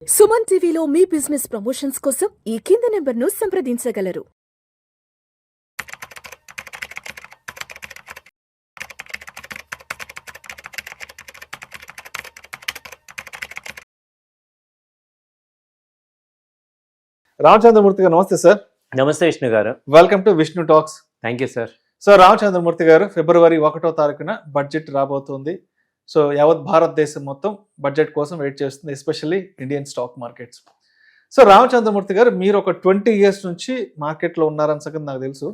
సుమన్ టీవీలో మీ business promotions కోసం ఈ కింది నెంబర్ను సంప్రదించగలరు. రామచంద్రమూర్తి గారు నమస్తే సార్. నమస్తే విష్ణు గారు. Welcome to Vishnu talks. Thank you sir. So Ramachandramurthy గారు, ఫిబ్రవరి 1వ తారీఖున బడ్జెట్ రాబోతుంది. సో యావత్ భారతదేశం మొత్తం బడ్జెట్ కోసం వెయిట్ చేస్తుంది, especially Indian stock markets. So Ramachandramurthy గారు, మీరు ఒక 20 years నుంచి మార్కెట్లో ఉన్నారని సంగతి నాకు తెలుసు.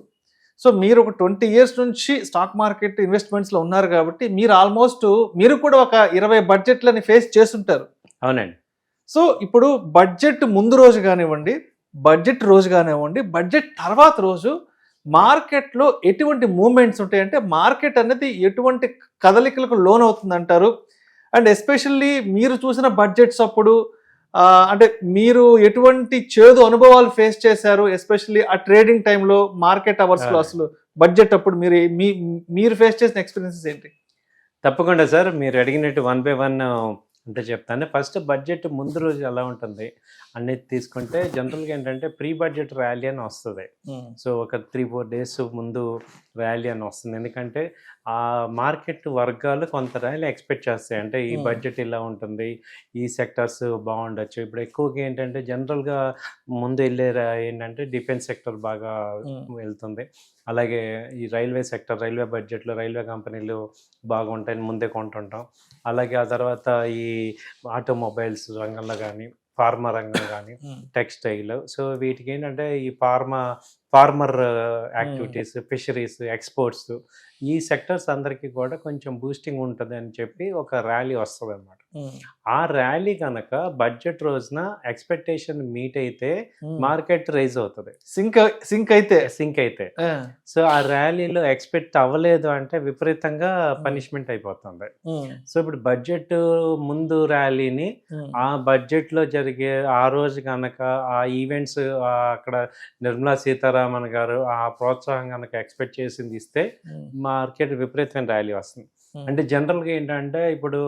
సో మీరు ఒక 20 years నుంచి స్టాక్ మార్కెట్ ఇన్వెస్ట్మెంట్స్లో ఉన్నారు కాబట్టి మీరు ఆల్మోస్ట్ మీరు కూడా ఒక 20 బడ్జెట్లని ఫేస్ చేస్తుంటారు. అవునండి. సో ఇప్పుడు బడ్జెట్ ముందు రోజు కానివ్వండి, బడ్జెట్ రోజు కానివ్వండి, బడ్జెట్ తర్వాత రోజు మార్కెట్లో ఎటువంటి మూమెంట్స్ ఉంటాయంటే మార్కెట్ అనేది ఎటువంటి కదలికలకు లోన్ అవుతుంది అంటారు? అండ్ ఎస్పెషల్లీ మీరు చూసిన బడ్జెట్స్ అప్పుడు అంటే మీరు ఎటువంటి చేదు అనుభవాలు ఫేస్ చేశారు? ఎస్పెషల్లీ ఆ ట్రేడింగ్ టైంలో, మార్కెట్ అవర్స్లో, అసలు బడ్జెట్ అప్పుడు మీరు ఫేస్ చేసిన ఎక్స్పీరియన్సెస్ ఏంటి? తప్పకుండా సార్, మీరు అడిగినట్టు 1 by 1 అంటే చెప్తాను. ఫస్ట్ బడ్జెట్ ముందు రోజు ఎలా ఉంటుంది అనేది తీసుకుంటే జనరల్గా ఏంటంటే ప్రీ బడ్జెట్ ర్యాలీ అని వస్తుంది. సో ఒక 3-4 days ముందు ర్యాలీ అని వస్తుంది. ఎందుకంటే ఆ మార్కెట్ వర్గాలు కొంత ర్యాలీ ఎక్స్పెక్ట్ చేస్తాయి. అంటే ఈ బడ్జెట్ ఇలా ఉంటుంది, ఈ సెక్టర్స్ బాగుండొచ్చు. ఇప్పుడు ఎక్కువగా ఏంటంటే జనరల్గా ముందు వెళ్ళే ఏంటంటే డిఫెన్స్ సెక్టర్ బాగా వెళ్తుంది. అలాగే ఈ రైల్వే సెక్టర్, రైల్వే బడ్జెట్లో రైల్వే కంపెనీలు బాగుంటాయని ముందే కొంటుంటాం. అలాగే ఆ తర్వాత ఈ ఆటోమొబైల్స్ రంగంలో కానీ, ఫార్మా రంగం కానీ, టెక్స్టైల్, సో వీటికి ఏంటంటే ఈ ఫార్మర్ యాక్టివిటీస్, ఫిషరీస్, ఎక్స్పోర్ట్స్, ఈ సెక్టర్స్ అందరికీ కూడా కొంచెం బూస్టింగ్ ఉంటుంది అని చెప్పి ఒక ర్యాలీ వస్తుంది అనమాట. ఆ ర్యాలీ కనుక బడ్జెట్ రోజున ఎక్స్పెక్టేషన్ మీట్ అయితే మార్కెట్ రైజ్ అవుతుంది, సింక్ అయితే. సో ఆ ర్యాలీలో ఎక్స్పెక్ట్ అవ్వలేదు అంటే విపరీతంగా పనిష్మెంట్ అయిపోతుంది. సో ఇప్పుడు బడ్జెట్ ముందు ర్యాలీని ఆ బడ్జెట్ లో జరిగే ఆ రోజు కనుక ఆ ఈవెంట్స్, అక్కడ నిర్మలా సీతారామన్ గారు ఆ ప్రోత్సాహం కనుక ఎక్స్పెక్ట్ చేసింది ఇస్తే మార్కెట్ విపరీతమైన ర్యాలీ వస్తుంది. అంటే జనరల్గా ఏంటంటే ఇప్పుడు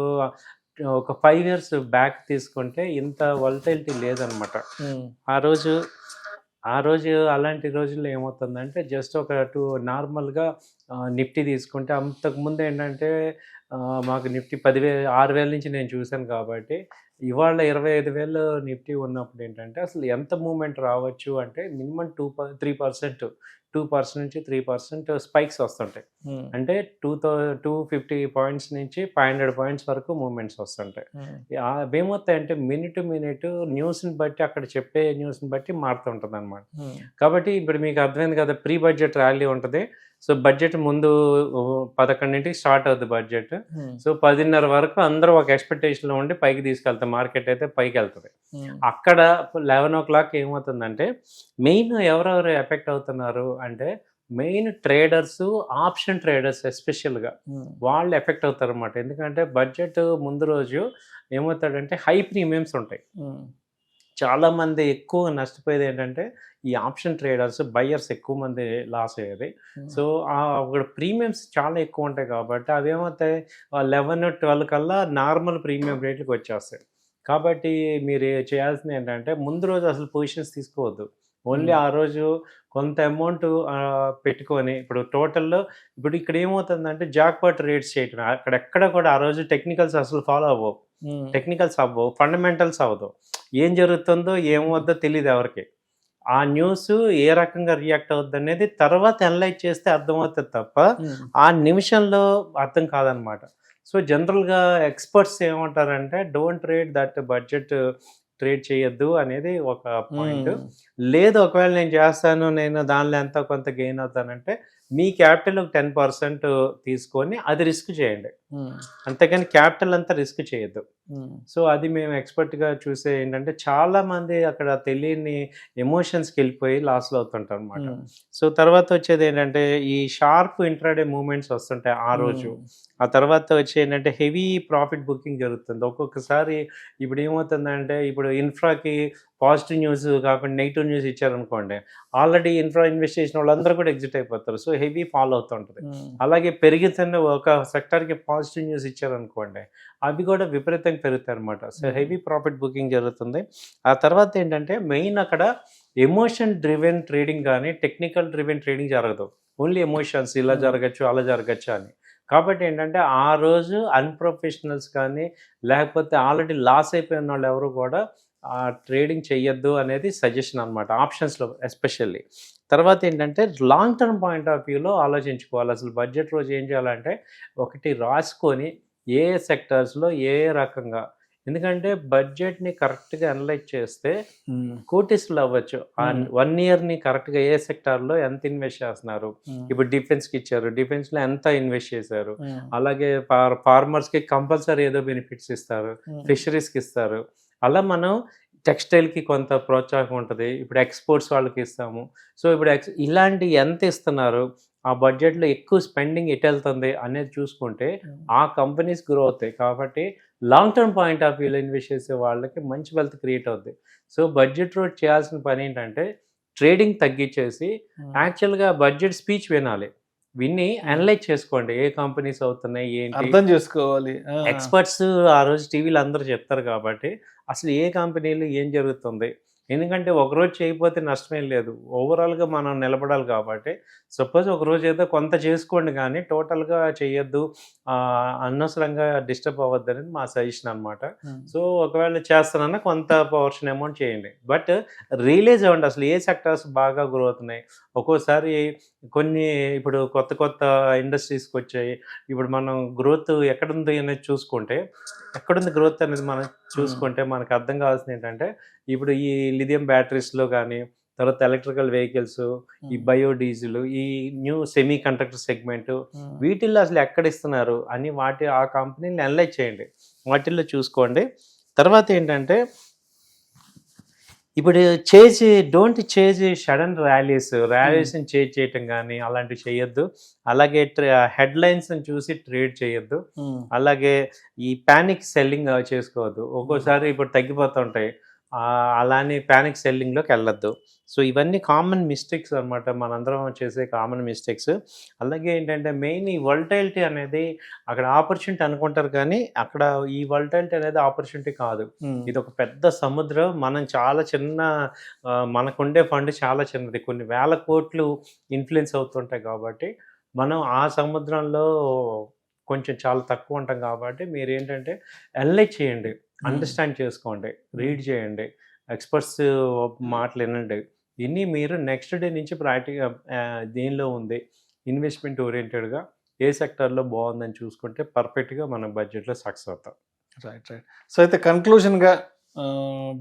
ఒక 5 years బ్యాక్ తీసుకుంటే ఇంత వలటిలిటీ లేదనమాట. ఆ రోజు అలాంటి రోజుల్లో ఏమవుతుందంటే జస్ట్ ఒక నార్మల్గా నిఫ్టీ తీసుకుంటే అంతకుముందు ఏంటంటే మాకు నిఫ్టీ 6,000 నుంచి నేను చూశాను కాబట్టి, ఇవాళ 25,000 నిఫ్టీ ఉన్నప్పుడు ఏంటంటే అసలు ఎంత మూమెంట్ రావచ్చు అంటే మినిమం 2% నుంచి 3% స్పైక్స్ వస్తుంటాయి. అంటే 250 పాయింట్స్ నుంచి 500 పాయింట్స్ వరకు మూమెంట్స్ వస్తుంటాయి. ఏమవుతాయంటే మినిట్ న్యూస్ని బట్టి, అక్కడ చెప్పే న్యూస్ని బట్టి మారుతుంటుంది అనమాట. కాబట్టి ఇప్పుడు మీకు అర్థమైంది కదా, ప్రీ బడ్జెట్ ర్యాలీ ఉంటుంది. సో బడ్జెట్ ముందు 11 స్టార్ట్ అవుతుంది బడ్జెట్. సో 10:30 వరకు అందరూ ఒక ఎక్స్పెక్టేషన్లో ఉండి పైకి తీసుకెళ్తాం, మార్కెట్ అయితే పైకి వెళ్తుంది. అక్కడ 11 o'clock ఏమవుతుందంటే మెయిన్ ఎవరెవరు ఎఫెక్ట్ అవుతున్నారు అంటే మెయిన్ ట్రేడర్స్, ఆప్షన్ ట్రేడర్స్ ఎస్పెషల్గా వాళ్ళు ఎఫెక్ట్ అవుతారు అన్నమాట. ఎందుకంటే బడ్జెట్ ముందు రోజు ఏమవుతాడంటే హై ప్రీమియమ్స్ ఉంటాయి. చాలామంది ఎక్కువ నష్టపోయేది ఏంటంటే ఈ ఆప్షన్ ట్రేడర్స్, బయ్యర్స్ ఎక్కువ మంది లాస్ అయ్యేది. సో అక్కడ ప్రీమియమ్స్ చాలా ఎక్కువ ఉంటాయి కాబట్టి అవి ఏమవుతాయి 11-12 కల్లా నార్మల్ ప్రీమియం రేట్లకు వచ్చేస్తాయి. కాబట్టి మీరు చేయాల్సింది ఏంటంటే ముందు రోజు అసలు పొజిషన్స్ తీసుకోవద్దు. ఓన్లీ ఆ రోజు కొంత అమౌంట్ పెట్టుకొని, ఇప్పుడు టోటల్లో ఇప్పుడు ఇక్కడ ఏమవుతుందంటే జాక్పాట్ రేట్స్ చేయటం, అక్కడెక్కడ కూడా ఆ రోజు టెక్నికల్స్ అసలు ఫాలో అవ్వవు, ఫండమెంటల్స్ అవ్వదు. ఏం జరుగుతుందో ఏమవుద్దో తెలియదు ఎవరికి. ఆ న్యూస్ ఏ రకంగా రియాక్ట్ అవుద్ది అనేది తర్వాత అనలైజ్ చేస్తే అర్థమవుతుంది తప్ప ఆ నిమిషంలో అర్థం కాదనమాట. సో జనరల్గా ఎక్స్పర్ట్స్ ఏమంటారంటే don't trade that budget, trade చేయొద్దు అనేది ఒక పాయింట్. లేదు ఒకవేళ నేను చేస్తాను, నేను దానిలో ఎంత కొంత గెయిన్ అవుతానంటే మీ క్యాపిటల్ 10% తీసుకొని అది రిస్క్ చేయండి, అంతేగాని క్యాపిటల్ అంతా రిస్క్ చేయొద్దు. సో అది మేము ఎక్స్పర్ట్గా చూసే ఏంటంటే చాలా మంది అక్కడ తెలియని ఎమోషన్స్కి వెళ్ళిపోయి లాస్లో అవుతుంటారు అనమాట. సో తర్వాత వచ్చేది ఏంటంటే ఈ షార్ప్ ఇంట్రాడే మూమెంట్స్ వస్తుంటాయి ఆ రోజు. ఆ తర్వాత వచ్చి ఏంటంటే హెవీ ప్రాఫిట్ బుకింగ్ జరుగుతుంది. ఒక్కొక్కసారి ఇప్పుడు ఏమవుతుందంటే, ఇప్పుడు ఇన్ఫ్రాకి పాజిటివ్ న్యూస్ కాకుండా నెగిటివ్ న్యూస్ ఇచ్చారనుకోండి, ఆల్రెడీ ఇన్ఫ్రా ఇన్వెస్ట్ చేసిన వాళ్ళందరూ కూడా ఎగ్జిట్ అయిపోతారు. సో హెవీ ఫాల్ అవుతుంటుంది. అలాగే పెరుగుతున్న ఒక సెక్టార్కి పాజిటివ్ న్యూస్ ఇచ్చారనుకోండి, అవి కూడా విపరీతంగా పెరుగుతాయి అనమాట. సో హెవీ ప్రాఫిట్ బుకింగ్ జరుగుతుంది. ఆ తర్వాత ఏంటంటే మెయిన్ అక్కడ ఎమోషన్ డ్రివెన్ ట్రేడింగ్ కానీ టెక్నికల్ డ్రివెన్ ట్రేడింగ్ జరగదు. ఓన్లీ ఎమోషన్స్ ఇలా జరగచ్చు అలా జరగచ్చు అని. కాబట్టి ఏంటంటే ఆ రోజు అన్‌ప్రొఫెషనల్స్ కానీ, లేకపోతే ఆల్రెడీ లాస్ అయిపోయిన వాళ్ళు ఎవరు కూడా ట్రేడింగ్ చెయ్యొద్దు అనేది సజెషన్ అనమాట, ఆప్షన్స్‌లో ఎస్పెషల్లీ. తర్వాత ఏంటంటే లాంగ్ టర్మ్ పాయింట్ ఆఫ్ వ్యూలో ఆలోచించుకోవాలి. అసలు బడ్జెట్ రోజు ఏం చేయాలంటే, ఒకటి రాసుకొని ఏ సెక్టార్స్‌లో ఏ రకంగా, ఎందుకంటే బడ్జెట్‌ని కరెక్ట్‌గా అనలైజ్ చేస్తే కోటీసులు అవ్వచ్చు. 1 ఇయర్‌ని కరెక్ట్‌గా ఏ సెక్టార్‌లో ఎంత ఇన్వెస్ట్ చేస్తున్నారు, ఇప్పుడు డిఫెన్స్‌కి ఇచ్చారు, డిఫెన్స్‌లో ఎంత ఇన్వెస్ట్ చేశారు, అలాగే ఫార్మర్స్‌కి కంపల్సరీ ఏదో బెనిఫిట్స్ ఇస్తారు, ఫిషరీస్‌కి ఇస్తారు. అలా మనం టెక్స్టైల్‌కి కొంత ప్రోత్సాహం ఉంటుంది, ఇప్పుడు ఎక్స్‌పోర్ట్స్ వాళ్ళకి ఇస్తాము. సో ఇప్పుడు ఇలాంటి ఎంత ఇస్తున్నారు, ఆ బడ్జెట్‌లో ఎక్కువ స్పెండింగ్ ఎటెళ్తుంది అనేది చూసుకుంటే ఆ కంపెనీస్ గ్రో అవుతాయి. కాబట్టి లాంగ్ టర్మ్ పాయింట్ ఆఫ్ వ్యూలో ఇన్వెస్ట్ చేసే వాళ్ళకి మంచి వెల్త్ క్రియేట్ అవుద్ది. సో బడ్జెట్ రోజు చేయాల్సిన పని ఏంటంటే, ట్రేడింగ్ తగ్గించేసి యాక్చువల్‌గా బడ్జెట్ స్పీచ్ వినాలి. విని అనలైజ్ చేసుకోండి, ఏ కంపెనీస్ అవుతున్నాయి ఏంటి, అర్థం చేసుకోవాలి. ఎక్స్పర్ట్స్ ఆ రోజు టీవీలో అందరూ చెప్తారు కాబట్టి అసలు ఏ కంపెనీలు ఏం జరుగుతుంది. ఎందుకంటే ఒకరోజు చేయకపోతే నష్టమేం లేదు, ఓవరాల్గా మనం నిలబడాలి. కాబట్టి సపోజ్ ఒకరోజు ఏదో కొంత చేసుకోండి కానీ టోటల్గా చేయొద్దు, అనవసరంగా డిస్టర్బ్ అవ్వద్దు అనేది మా సజెషన్ అనమాట. సో ఒకవేళ చేస్తానన్నా కొంత పోర్షన్ అమౌంట్ చేయండి, బట్ రియలైజ్ అవ్వండి అసలు ఏ సెక్టార్స్ బాగా గ్రో అవుతున్నాయి. ఒక్కోసారి కొన్ని ఇప్పుడు కొత్త కొత్త ఇండస్ట్రీస్కి వచ్చాయి. ఇప్పుడు మనం గ్రోత్ ఎక్కడుంది అనేది చూసుకుంటే, ఎక్కడుంది గ్రోత్ అనేది మనం చూసుకుంటే మనకు అర్థం కావాల్సింది ఏంటంటే, ఇప్పుడు ఈ లిథియం బ్యాటరీస్లో కానీ, తర్వాత ఎలక్ట్రికల్ వెహికల్స్, ఈ బయోడీజిల్, ఈ న్యూ సెమీ కండక్టర్ సెగ్మెంట్, వీటిల్లో అసలు ఎక్కడ ఇస్తున్నారు అని ఆ కంపెనీని అనలైజ్ చేయండి, వాటిల్లో చూసుకోండి. తర్వాత ఏంటంటే, ఇప్పుడు డోంట్ చేజ్ సడన్ ర్యాలీస్ని చేజ్ చేయటం కానీ అలాంటివి చేయొద్దు. అలాగే హెడ్లైన్స్ని చూసి ట్రేడ్ చేయొద్దు. అలాగే ఈ ప్యానిక్ సెల్లింగ్ చేసుకోవద్దు. ఒక్కోసారి ఇప్పుడు తగ్గిపోతుంటాయి, అలానే ప్యానిక్ సెల్లింగ్లోకి వెళ్ళొద్దు. సో ఇవన్నీ కామన్ మిస్టేక్స్ అనమాట, మనందరం చేసే కామన్ మిస్టేక్స్. అలాగే ఏంటంటే మెయిన్ ఈ వోల్టైలిటీ అనేది అక్కడ ఆపర్చునిటీ అనుకుంటారు కానీ అక్కడ ఈ వోల్టైలిటీ అనేది ఆపర్చునిటీ కాదు. ఇది ఒక పెద్ద సముద్రం. మనం చాలా చిన్న, మనకుండే ఫండ్ చాలా చిన్నది, కొన్ని వేల కోట్లు ఇన్ఫ్లుయెన్స్ అవుతుంటాయి. కాబట్టి మనం ఆ సముద్రంలో కొంచెం చాలా తక్కువ ఉంటాం. కాబట్టి మీరు ఏంటంటే అనలైజ్ చేయండి, అండర్స్టాండ్ చేసుకోండి, రీడ్ చేయండి, ఎక్స్పర్ట్స్ మాటలు వినండి. ఇన్ని మీరు నెక్స్ట్ డే నుంచి దేనిలో ఉంది, ఇన్వెస్ట్మెంట్ ఓరియంటెడ్గా ఏ సెక్టార్లో బాగుందని చూసుకుంటే పర్ఫెక్ట్గా మనం బడ్జెట్లో సక్సెస్ అవుతాం. రైట్. సో అయితే కన్క్లూషన్గా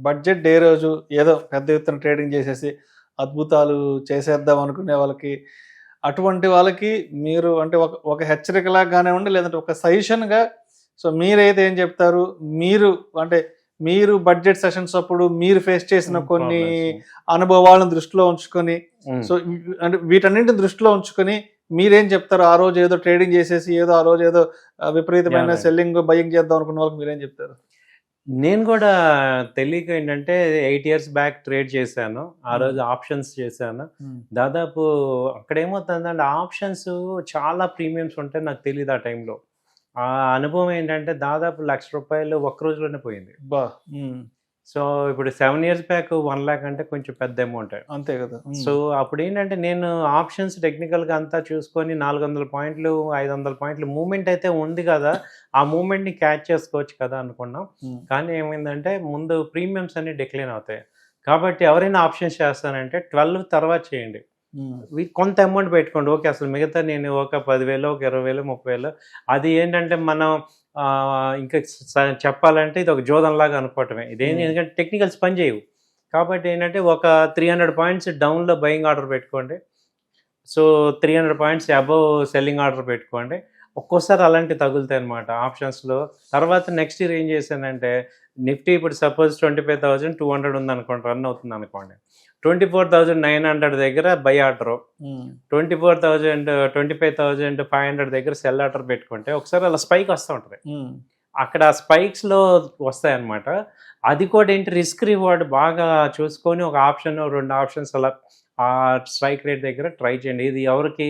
బడ్జెట్ డే రోజు ఏదో పెద్ద ఎత్తున ట్రేడింగ్ చేసేసి అద్భుతాలు చేసేద్దాం అనుకునే వాళ్ళకి, అటువంటి వాళ్ళకి మీరు అంటే ఒక హెచ్చరికలాగా కానివ్వండి, లేదంటే ఒక సజెషన్గా, సో మీరైతే ఏం చెప్తారు? మీరు బడ్జెట్ సెషన్స్ అప్పుడు మీరు ఫేస్ చేసిన కొన్ని అనుభవాలను దృష్టిలో ఉంచుకొని, సో అంటే వీటన్నింటిని దృష్టిలో ఉంచుకొని మీరేం చెప్తారు? ఆ రోజు ఏదో ట్రేడింగ్ చేసేసి ఆ రోజు ఏదో విపరీతమైన సెల్లింగ్ బయింగ్ చేద్దాం అనుకున్న వాళ్ళకి మీరేం చెప్తారు? నేను కూడా తెలియక ఏంటంటే 8 years బ్యాక్ ట్రేడ్ చేశాను. ఆ రోజు ఆప్షన్స్ చేశాను. దాదాపు అక్కడ ఏమవుతుందంటే ఆప్షన్స్ చాలా ప్రీమియమ్స్ ఉంటాయి, నాకు తెలియదు ఆ టైంలో. ఆ అనుభవం ఏంటంటే దాదాపు ₹1,00,000 ఒక్క రోజులోనే పోయింది. సో ఇప్పుడు 7 years బ్యాక్ 1 lakh అంటే కొంచెం పెద్ద అమౌంట్, అంతే కదా. సో అప్పుడు ఏంటంటే నేను ఆప్షన్స్ టెక్నికల్గా అంతా చూసుకొని 400 పాయింట్లు 500 పాయింట్లు మూమెంట్ అయితే ఉంది కదా, ఆ మూమెంట్ని క్యాచ్ చేసుకోవచ్చు కదా అనుకున్నాం. కానీ ఏమైందంటే ముందు ప్రీమియమ్స్ అన్ని డిక్లైన్ అవుతాయి. కాబట్టి ఎవరైనా ఆప్షన్స్ చేస్తానంటే 12 తర్వాత చేయండి, కొంత అమౌంట్ పెట్టుకోండి. ఓకే, అసలు మిగతా నేను ఒక 10,000 ఒక 20,000 30,000 అది ఏంటంటే మనం ఇంకా చెప్పాలంటే ఇది ఒక జోదంలాగా అనుకోవటమే. ఇదేంటి, ఎందుకంటే టెక్నికల్స్ పని చేయవు. కాబట్టి ఏంటంటే ఒక 300 పాయింట్స్ డౌన్లో బయింగ్ ఆర్డర్ పెట్టుకోండి, so 300 points above selling order పెట్టుకోండి. ఒక్కోసారి అలాంటివి తగులుతాయి అనమాట ఆప్షన్స్లో. తర్వాత నెక్స్ట్ ఇయర్ ఏం చేశానంటే నిఫ్టీ ఇప్పుడు సపోజ్ 25,200 ఉందనుకోండి, రన్ అవుతుంది అనుకోండి, 24,900 దగ్గర బై ఆర్డరు, 25,500 దగ్గర సెల్ ఆర్డర్ పెట్టుకుంటే ఒకసారి అలా స్పైక్ వస్తూ ఉంటుంది. అక్కడ స్పైక్స్లో వస్తాయన్నమాట. అది కూడా ఏంటి, రిస్క్ రివార్డ్ బాగా చూసుకొని ఒక ఆప్షన్ 2 ఆప్షన్స్ అలా ఆ స్ట్రైక్ రేట్ దగ్గర ట్రై చేయండి. ఇది ఎవరికి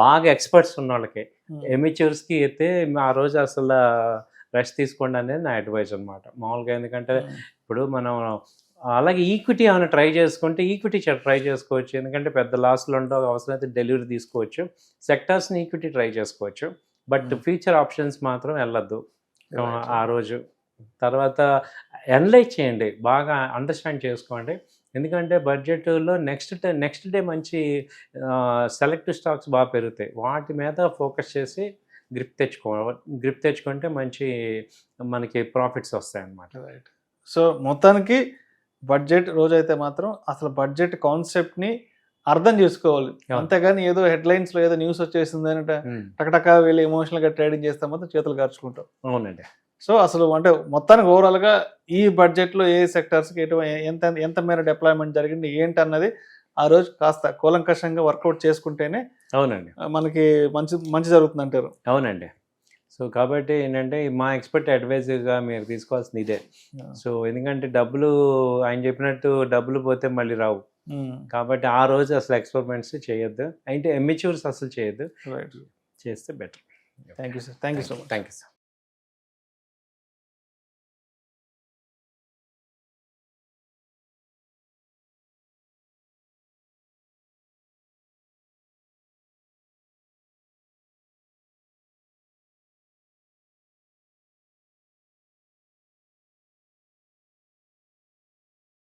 బాగా ఎక్స్పర్ట్స్ ఉన్న వాళ్ళకి, ఎమిచ్యూర్స్కి అయితే ఆ రోజు అసలు రెస్ట్ తీసుకోండి అనేది నా అడ్వైజ్ అనమాట మామూలుగా. ఎందుకంటే ఇప్పుడు మనం అలాగే ఈక్విటీ ఏమైనా ట్రై చేసుకుంటే ఈక్విటీ ట్రై చేసుకోవచ్చు, ఎందుకంటే పెద్ద లాస్లు ఉండవు, అవసరమైతే డెలివరీ తీసుకోవచ్చు. సెక్టార్స్ని ఈక్విటీ ట్రై చేసుకోవచ్చు, బట్ ఫ్యూచర్ ఆప్షన్స్ మాత్రం వెళ్ళొద్దు ఆ రోజు. తర్వాత అనలైజ్ చేయండి, బాగా అండర్స్టాండ్ చేసుకోండి. ఎందుకంటే బడ్జెట్లో నెక్స్ట్ డే మంచి సెలెక్టివ్ స్టాక్స్ బాగా పెరుగుతాయి, వాటి మీద ఫోకస్ చేసి గ్రిప్ తెచ్చుకుంటే మంచి మనకి ప్రాఫిట్స్ వస్తాయి అన్నమాట. రైట్. సో మొత్తానికి బడ్జెట్ రోజైతే మాత్రం అసలు బడ్జెట్ కాన్సెప్ట్ని అర్థం చేసుకోవాలి, అంతేగాని ఏదో హెడ్లైన్స్లో ఏదో న్యూస్ వచ్చేసింది అంటే టకటకా వెళ్ళి ఎమోషనల్గా ట్రేడింగ్ చేస్తే మాత్రం చేతులు ఖర్చుకుంటాం. అవునండి. సో అసలు అంటే మొత్తానికి ఓవరాల్గా ఈ బడ్జెట్లో ఏ సెక్టర్స్కి ఎంత మేర డిప్లాయ్మెంట్ జరిగింది ఏంటి అన్నది ఆ రోజు కాస్త కూలంకషంగా వర్కౌట్ చేసుకుంటేనే అవునండి మనకి మంచి జరుగుతుంది అంటారు. అవునండి. సో కాబట్టి ఏంటంటే మా ఎక్స్పర్ట్ అడ్వైజ్గా మీరు తీసుకోవాల్సింది ఇదే. సో ఎందుకంటే డబ్బులు ఆయన చెప్పినట్టు డబ్బులు పోతే మళ్ళీ రావు, కాబట్టి ఆ రోజు అసలు ఎక్స్పెరిమెంట్స్ చేయొద్దు, అంటే ఎమ్మెచ్యూర్స్ అసలు చేయొద్దు, చేస్తే better. Thank you sir. Thank you so much. Thank you sir.